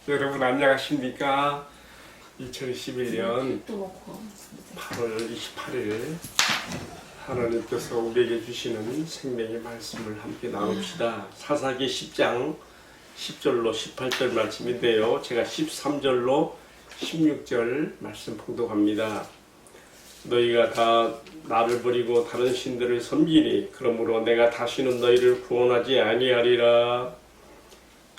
여러분 안녕하십니까? 2011년 8월 28일 하나님께서 우리에게 주시는 생명의 말씀을 함께 나눕시다. 사사기 10장 10절로 18절 말씀인데요. 제가 13절로 16절 말씀 봉독합니다. 너희가 다 나를 버리고 다른 신들을 섬기니 그러므로 내가 다시는 너희를 구원하지 아니하리라.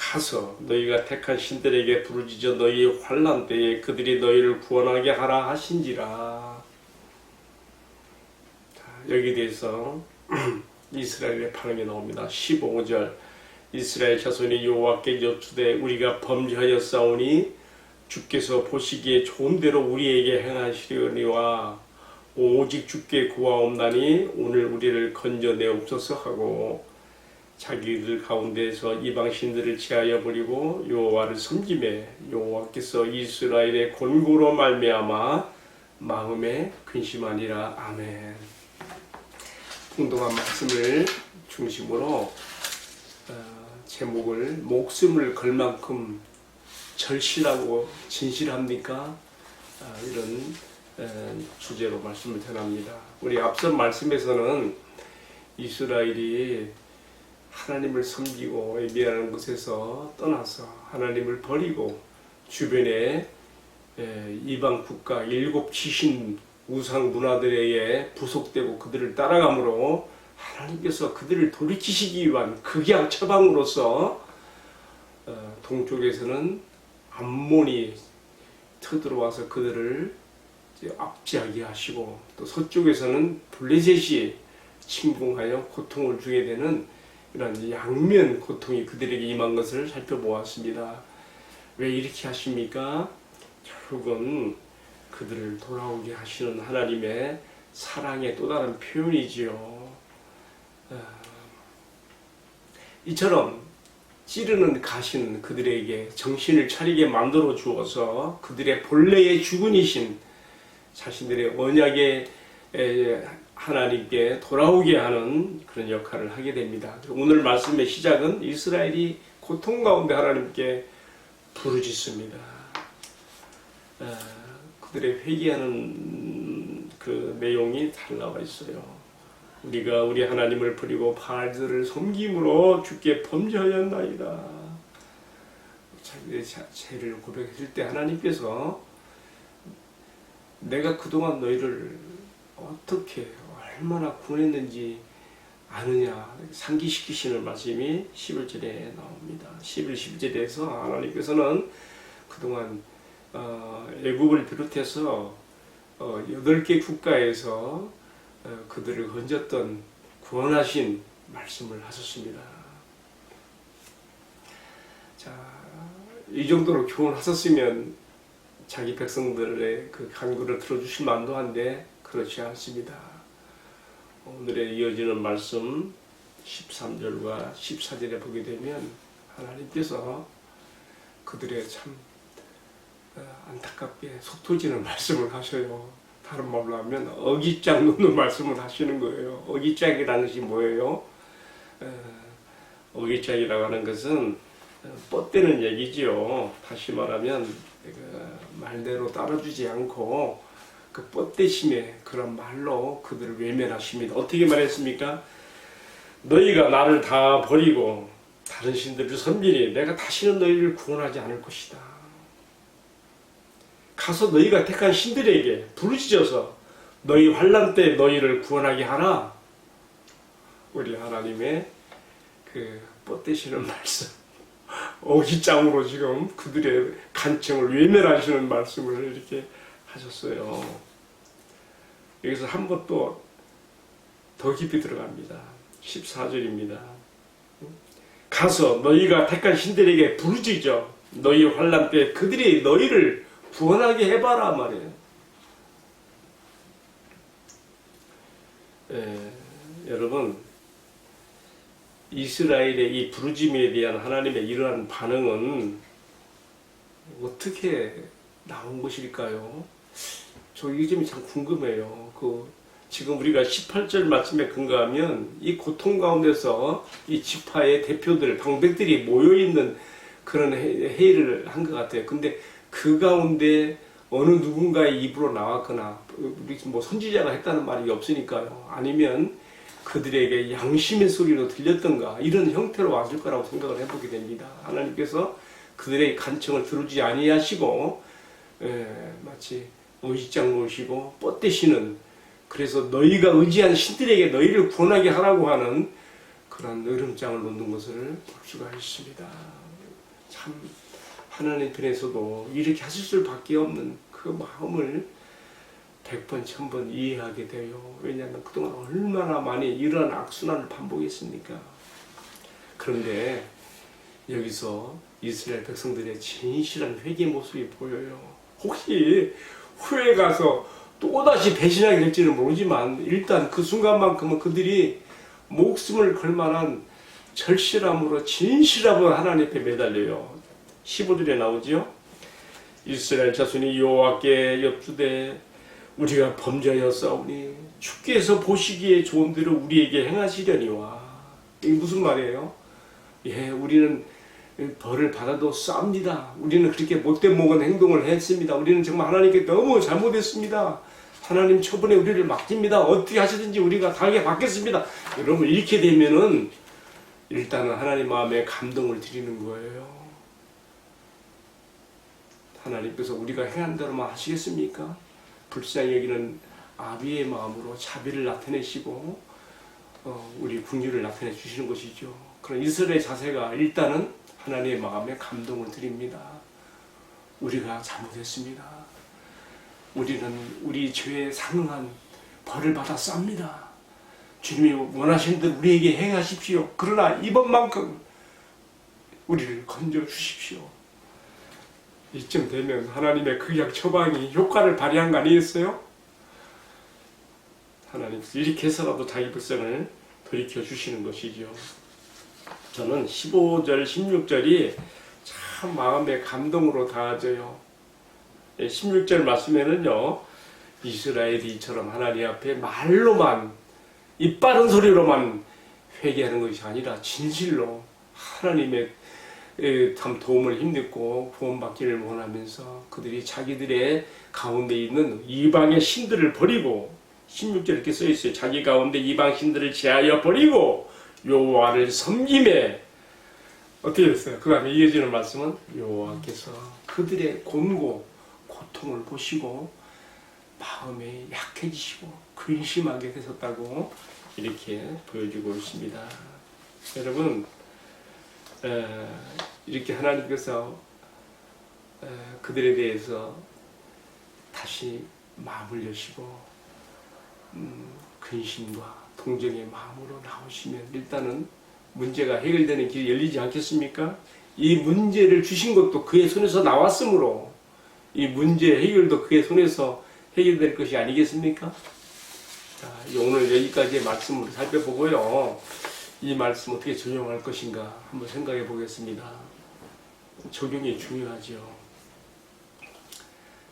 가서 너희가 택한 신들에게 부르짖어 너희의 환난 때에 그들이 너희를 구원하게 하라 하신지라. 자, 여기에 대해서 이스라엘의 반응이 나옵니다. 15절 이스라엘 자손이 여호와께 여쭈되 우리가 범죄하였사오니 주께서 보시기에 좋은 대로 우리에게 행하시려니와 오직 주께 구하옵나니 오늘 우리를 건져내옵소서 하고 자기들 가운데서 이방신들을 제하여 버리고 여호와를 섬기매 여호와께서 이스라엘의 권고로 말미암아 마음에 근심하니라. 아멘. 풍성한 말씀을 중심으로 제목을 목숨을 걸 만큼 절실하고 진실합니까? 이런 주제로 말씀을 전합니다. 우리 앞선 말씀에서는 이스라엘이 하나님을 섬기고 예배하는 곳에서 떠나서 하나님을 버리고 주변에 이방 국가 일곱 지신 우상 문화들에게 부속되고 그들을 따라가므로 하나님께서 그들을 돌이키시기 위한 극약 처방으로서 동쪽에서는 암몬이 쳐들어와서 그들을 압제하게 하시고 또 서쪽에서는 블레셋이 침공하여 고통을 주게 되는 이런 양면 고통이 그들에게 임한 것을 살펴보았습니다. 왜 이렇게 하십니까? 결국은 그들을 돌아오게 하시는 하나님의 사랑의 또 다른 표현이지요. 이처럼 찌르는 가시는 그들에게 정신을 차리게 만들어 주어서 그들의 본래의 주군이신 자신들의 언약의 하나님께 돌아오게 하는 그런 역할을 하게 됩니다. 오늘 말씀의 시작은 이스라엘이 고통 가운데 하나님께 부르짖습니다. 그들의 회개하는 그 내용이 잘 나와 있어요. 우리가 우리 하나님을 버리고 바알들을 섬김으로 주께 범죄하였나이다. 자기의 죄를 고백했을 때 하나님께서 내가 그동안 너희를 어떻게 얼마나 구원했는지 아느냐 상기시키시는 말씀이 11절에 나옵니다. 11, 12절에서 하나님께서는 그동안 애국을 비롯해서 8개 국가에서 그들을 건졌던 구원하신 말씀을 하셨습니다. 자, 이 정도로 교훈하셨으면 자기 백성들의 그 간구를 들어주실 만도 한데 그렇지 않습니다. 오늘의 이어지는 말씀 13절과 14절에 보게 되면 하나님께서 그들의 참 안타깝게 속 터지는 말씀을 하셔요. 다른 말로 하면 어깃장 놓는 말씀을 하시는 거예요. 어깃장이라는 것이 뭐예요? 어깃장이라고 하는 것은 뻗대는 얘기지요. 다시 말하면 말대로 따라주지 않고 그 뻗대심의 그런 말로 그들을 외면하십니다. 어떻게 말했습니까? 너희가 나를 다 버리고 다른 신들을 섬기니 내가 다시는 너희를 구원하지 않을 것이다. 가서 너희가 택한 신들에게 부르짖어서 너희 환난 때 너희를 구원하게 하라. 우리 하나님의 그 뻗대시는 말씀, 어깃장으로 지금 그들의 간청을 외면하시는 말씀을 이렇게 하셨어요. 여기서 한 번 또 더 깊이 들어갑니다. 14절입니다. 가서 너희가 택한 신들에게 부르짖어 너희 환난 때 그들이 너희를 구원하게 해봐라 말이에요. 여러분 이스라엘의 이 부르짖음에 대한 하나님의 이러한 반응은 어떻게 나온 것일까요? 저 이 점이 참 궁금해요. 지금 우리가 18절 말씀에 근거하면 이 고통 가운데서 이 지파의 대표들, 방백들이 모여있는 그런 회의를 한 것 같아요. 근데 그 가운데 어느 누군가의 입으로 나왔거나 우리 뭐 선지자가 했다는 말이 없으니까요. 아니면 그들에게 양심의 소리로 들렸던가 이런 형태로 왔을 거라고 생각을 해보게 됩니다. 하나님께서 그들의 간청을 들어주지 아니하시고 마치 의식장 놓으시고 뻗대시는, 그래서 너희가 의지한 신들에게 너희를 구원하게 하라고 하는 그런 으름장을 놓는 것을 볼 수가 있습니다. 참 하나님 편에서도 이렇게 하실 수밖에 없는 그 마음을 100번, 1000번 이해하게 돼요. 왜냐하면 그동안 얼마나 많이 이러한 악순환을 반복했습니까? 그런데 여기서 이스라엘 백성들의 진실한 회개 모습이 보여요. 혹시 후에 가서 또다시 배신하게 될지는 모르지만 일단 그 순간만큼은 그들이 목숨을 걸 만한 절실함으로 진실함으로 하나님 앞에 매달려요. 15절에 나오지요. 이스라엘 자손이 여호와께 엽주되 우리가 범죄하였사오니 주께서 보시기에 좋은 대로 우리에게 행하시려니와. 이게 무슨 말이에요? 우리는 벌을 받아도 쌉니다. 우리는 그렇게 못된 먹은 행동을 했습니다. 우리는 정말 하나님께 너무 잘못했습니다. 하나님 처분에 우리를 맡깁니다. 어떻게 하시든지 우리가 달게 받겠습니다. 여러분 이렇게 되면은 일단은 하나님 마음에 감동을 드리는 거예요. 하나님께서 우리가 행한 대로만 하시겠습니까? 불쌍히 여기는 아비의 마음으로 자비를 나타내시고 우리 긍휼을 나타내 주시는 것이죠. 그런 이스라엘의 자세가 일단은 하나님의 마음에 감동을 드립니다. 우리가 잘못했습니다. 우리는 우리 죄에 상응한 벌을 받아 쌉니다. 주님이 원하시는 대로 우리에게 행하십시오. 그러나 이번만큼 우리를 건져 주십시오. 이쯤 되면 하나님의 구약 처방이 효과를 발휘한 거 아니겠어요? 하나님께서 이렇게 해서라도 자기 백성을 돌이켜 주시는 것이죠. 저는 15절, 16절이 참 마음의 감동으로 닿아져요. 16절 말씀에는요, 이스라엘이 이처럼 하나님 앞에 말로만, 입 바른 소리로만 회개하는 것이 아니라 진실로 하나님의 참 도움을 힘입고 구원받기를 원하면서 그들이 자기들의 가운데 있는 이방의 신들을 버리고, 16절 이렇게 써있어요. 자기 가운데 이방 신들을 제하여 버리고 여호와를 섬김에, 어떻게 됐어요? 그 다음에 이어지는 말씀은 여호와께서 그들의 곤고 고통을 보시고 마음에 약해지시고 근심하게 되셨다고 이렇게 보여주고 있습니다. 여러분 이렇게 하나님께서 그들에 대해서 다시 마음을 여시고 근심과 동정의 마음으로 나오시면 일단은 문제가 해결되는 길이 열리지 않겠습니까? 이 문제를 주신 것도 그의 손에서 나왔으므로 이 문제 해결도 그의 손에서 해결될 것이 아니겠습니까? 자, 오늘 여기까지의 말씀을 살펴보고요. 이 말씀 어떻게 적용할 것인가 한번 생각해 보겠습니다. 적용이 중요하죠.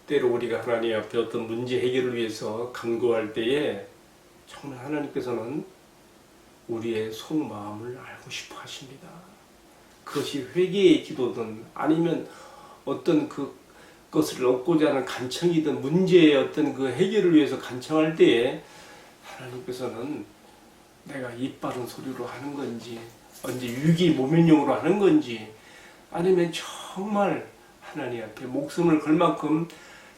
때로 우리가 하나님 앞에 어떤 문제 해결을 위해서 간구할 때에 정말 하나님께서는 우리의 속마음을 알고 싶어 하십니다. 그것이 회개의 기도든 아니면 어떤 그것을 얻고자 하는 간청이든 문제의 어떤 그 해결을 위해서 간청할 때에 하나님께서는 내가 입 바른 소리로 하는 건지 언제 유기모면용으로 하는 건지 아니면 정말 하나님 앞에 목숨을 걸 만큼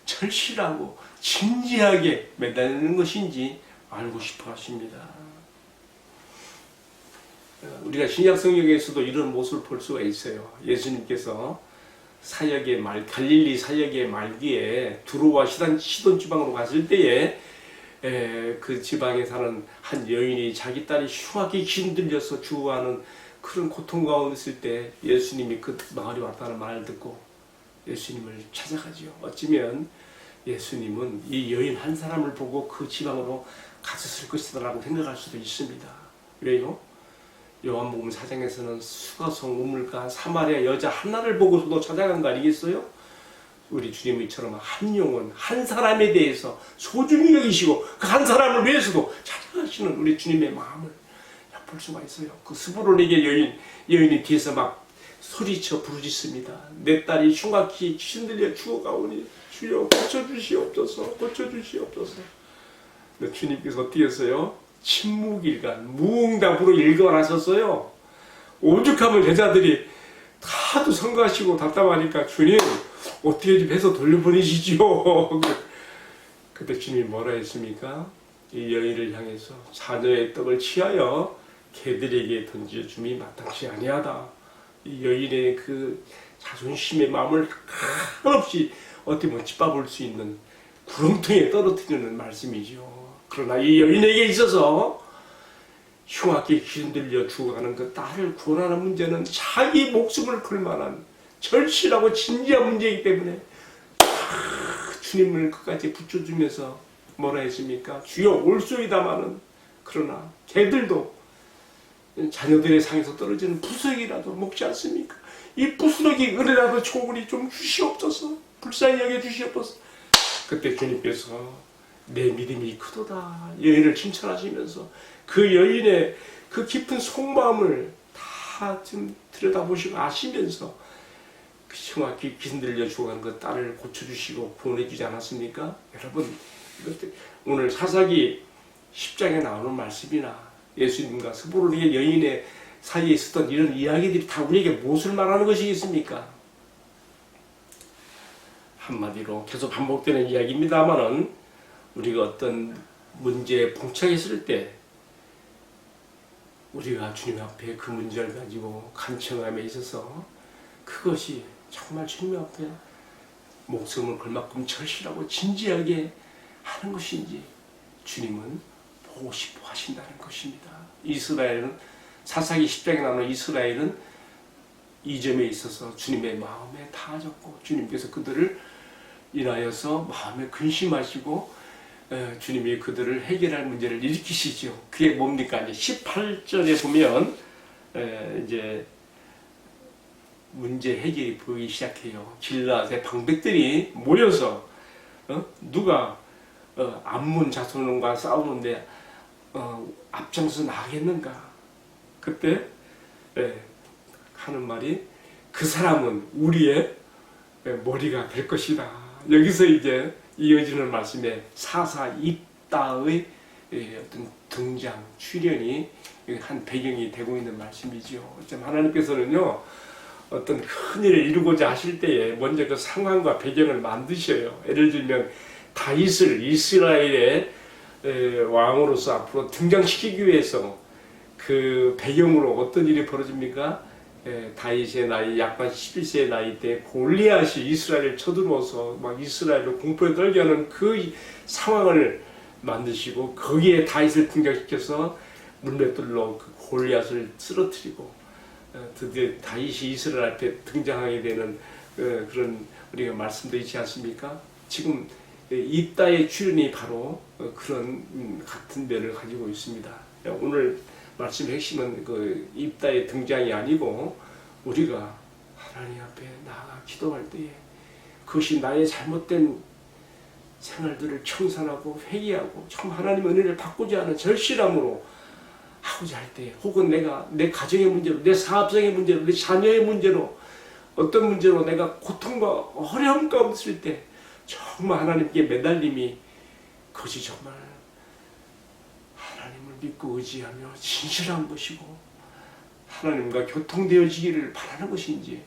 절실하고 진지하게 매달리는 것인지 알고 싶어 하십니다. 우리가 신약 성경에서도 이런 모습을 볼 수가 있어요. 예수님께서 갈릴리 사역의 말기에 두로와 시돈 지방으로 갔을 때에 그 지방에 사는 한 여인이 자기 딸이 흉하게 힘들려서 죽어가는 그런 고통 가운데 있을 때 예수님이 그 마을에 왔다는 말을 듣고 예수님을 찾아가지요. 어쩌면 예수님은 이 여인 한 사람을 보고 그 지방으로 갔을 것이다라고 생각할 수도 있습니다. 왜요? 요한복음 4장에서는 수가성 우물가 사마리아 여자 하나를 보고서도 찾아간 거 아니겠어요? 우리 주님이처럼 한 영혼, 한 사람에 대해서 소중히 여기시고 그 한 사람을 위해서도 찾아가시는 우리 주님의 마음을 엿볼 수가 있어요. 그 스브론에게 여인이 뒤에서 막 소리쳐 부르짖습니다. 내 딸이 흉악히 귀신 들려 죽어가오니 주여 고쳐주시옵소서, 고쳐주시옵소서. 근데 주님께서 어떻게 했어요? 침묵일간 무응답으로 일관하셨어요. 오죽하면 여자들이 다도 성가시고 답답하니까 주님 어떻게 좀 해서 돌려보내시지요. 그때 주님이 뭐라 했습니까? 이 여인을 향해서 자녀의 떡을 취하여 개들에게 던져 줌이 마땅치 아니하다. 이 여인의 그 자존심의 마음을 한없이 어떻게 보면 짚어볼 수 있는 구렁텅이에 떨어뜨리는 말씀이죠. 그러나 이 여인에게 있어서 흉악하게 귀신 들려 죽어가는 그 딸을 구원하는 문제는 자기 목숨을 걸 만한 절실하고 진지한 문제이기 때문에 주님을 끝까지 붙여주면서 뭐라 했습니까? 주여 올소이다마는 그러나 개들도 자녀들의 상에서 떨어지는 부스러기라도 먹지 않습니까? 이 부스러기 은혜라도 조금이 좀 주시옵소서. 불쌍히 여겨주시옵소서. 그때 주님께서 내 믿음이 크도다 여인을 칭찬하시면서 그 여인의 그 깊은 속마음을 다 좀 들여다보시고 아시면서 그 흉악히 귀신 들려 죽어가는 그 딸을 고쳐주시고 구원해주지 않았습니까? 여러분 이것들 오늘 사사기 10장에 나오는 말씀이나 예수님과 스보르니의 여인의 사이에 있었던 이런 이야기들이 다 우리에게 무엇을 말하는 것이겠습니까? 한마디로 계속 반복되는 이야기입니다만은 우리가 어떤 문제에 봉착했을 때 우리가 주님 앞에 그 문제를 가지고 간청함에 있어서 그것이 정말 주님 앞에 목숨을 걸 만큼 절실하고 진지하게 하는 것인지 주님은 보고 싶어 하신다는 것입니다. 이스라엘은 사사기 10장에 나오는 이스라엘은 이 점에 있어서 주님의 마음에 닿아졌고 주님께서 그들을 인하여서 마음에 근심하시고 주님이 그들을 해결할 문제를 일으키시죠. 그게 뭡니까? 이제 18절에 보면 이제 문제 해결이 보이기 시작해요. 길앗의 방백들이 모여서 누가 암몬 자손과 싸우는데 앞장서 나가겠는가? 그때 하는 말이 그 사람은 우리의 머리가 될 것이다. 여기서 이제 이어지는 말씀에 사사 입다의 어떤 등장, 출현이 한 배경이 되고 있는 말씀이죠. 하나님께서는요, 어떤 큰 일을 이루고자 하실 때에 먼저 그 상황과 배경을 만드셔요. 예를 들면 다윗을 이스라엘의 왕으로서 앞으로 등장시키기 위해서 그 배경으로 어떤 일이 벌어집니까? 다윗의 나이 약간 11세의 나이 때 골리앗이 이스라엘을 쳐들어와서 막 이스라엘을 공포에 떨게 하는 그 상황을 만드시고 거기에 다윗을 등장시켜서 물맷돌로 그 골리앗을 쓰러뜨리고 드디어 다윗이 이스라엘 앞에 등장하게 되는 그런 우리가 말씀도 있지 않습니까? 지금 입다의 출현이 바로 그런 같은 면을 가지고 있습니다. 오늘 말씀의 핵심은 그 입다의 등장이 아니고 우리가 하나님 앞에 나아가 기도할 때에 그것이 나의 잘못된 생활들을 청산하고 회개하고 참 하나님 은혜를 받고자 하는 절실함으로 하고자 할 때 혹은 내가 내 가정의 문제로 내 사업상의 문제로 내 자녀의 문제로 어떤 문제로 내가 고통과 어려움 가운데 있을 때 정말 하나님께 매달림이 그것이 정말 하나님을 믿고 의지하며 진실한 것이고 하나님과 교통되어지기를 바라는 것인지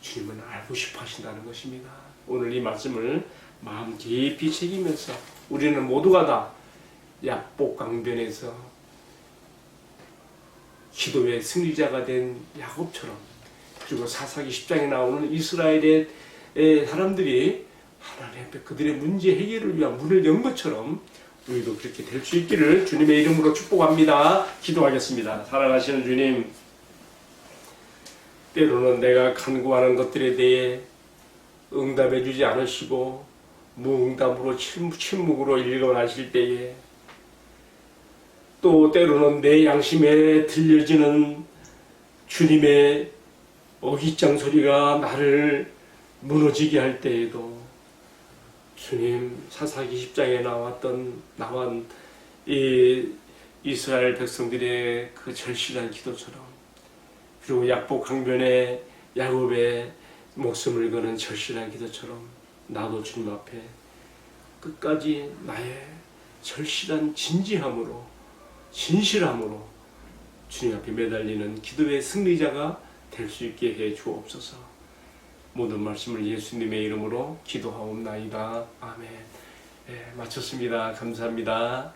주님은 알고 싶어 하신다는 것입니다. 오늘 이 말씀을 마음 깊이 새기면서 우리는 모두가 다 약복강변에서 기도의 승리자가 된 야곱처럼 그리고 사사기 10장에 나오는 이스라엘의 사람들이 하나님 앞에 그들의 문제 해결을 위한 문을 연 것처럼 우리도 그렇게 될 수 있기를 주님의 이름으로 축복합니다. 기도하겠습니다. 사랑하시는 주님, 때로는 내가 간구하는 것들에 대해 응답해 주지 않으시고 무응답으로 침묵으로 일관하실 때에 또 때로는 내 양심에 들려지는 주님의 어깃장 소리가 나를 무너지게 할 때에도 주님 사사기 10장에 나온 이 이스라엘 백성들의 그 절실한 기도처럼 그리고 약복 강변에 야곱의 목숨을 거는 절실한 기도처럼 나도 주님 앞에 끝까지 나의 절실한 진지함으로 진실함으로 주님 앞에 매달리는 기도의 승리자가 될 수 있게 해 주옵소서. 모든 말씀을 예수님의 이름으로 기도하옵나이다. 아멘. 네, 마쳤습니다. 감사합니다.